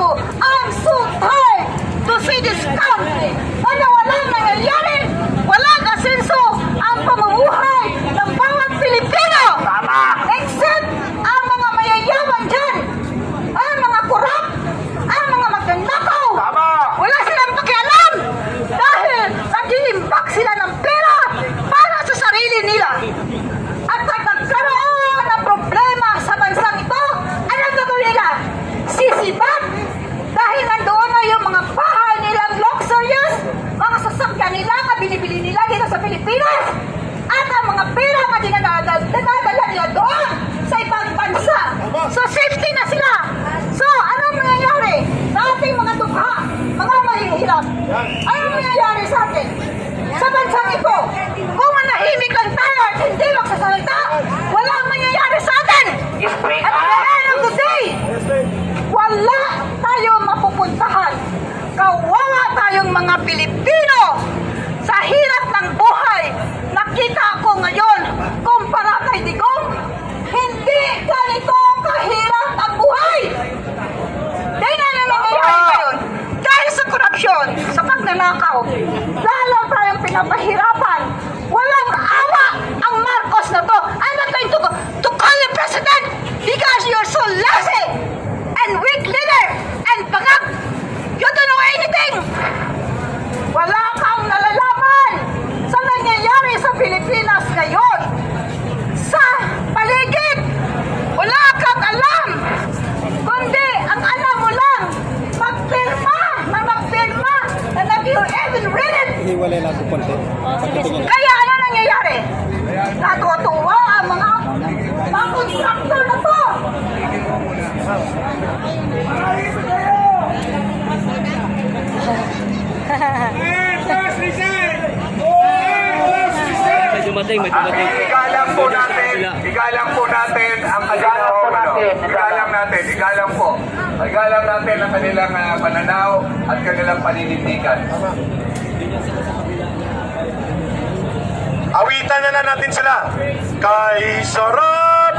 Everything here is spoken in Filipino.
you, I'm so tired to see this country na walang nangyayari, walang asenso ang pamumuhay ng bawat Pilipino. Except ang mga mayayaman dyan, ang mga kurap, ang mga magnanakaw. Wala silang pakialam dahil nag-iimbak sila ng pera para sa sarili nila. At pag nagkaroon ng problema sa bansang ito, anong gagawin nila? Sisibat! Dahil nandoon na yung mga bahay nilang luxurious, mga sasakyan nila na binibili nila dito sa Pilipinas, at ang mga pera na dinadala nila doon sa ibang bansa. So safety na sila. So anong mangyayari sa ating mga dukha, mga mahihirap? Anong mangyayari sa atin? Sa bansang ito, kung manahimik lang tayo at hindi magsasalita, wala ang mangyayari sa atin. At at the end of the day, wala tayong mapupuntahan. Kawawa tayong mga Pilipino sa hirap ng buhay. Nakita ko ngayon, kumpara kay Digong, hindi ganito kahirap ang buhay. Dahil na nangyayari ngayon, dahil sa korupsyon, sa pagnanakaw, lalo tayong pinapahirapan. Walang awa ang Marcos na to. I'm not going to call you president because you're so lazy and weak leader and pangak. You don't know anything. Wala kang nalalaman sa nangyayari sa Pilipinas ngayon. Sa paligid, wala kang alam. Kundi, ang alam mo lang, magpirma na you even read it. Hiwalay lang po konti. Kaya ano nangyayari? Natutuwa ang mga contractor na to. May dumating. Igalang po natin ang igalang natin ang kanilang pananaw at kanilang paninindigan. Awitan na natin sila. Kay sarap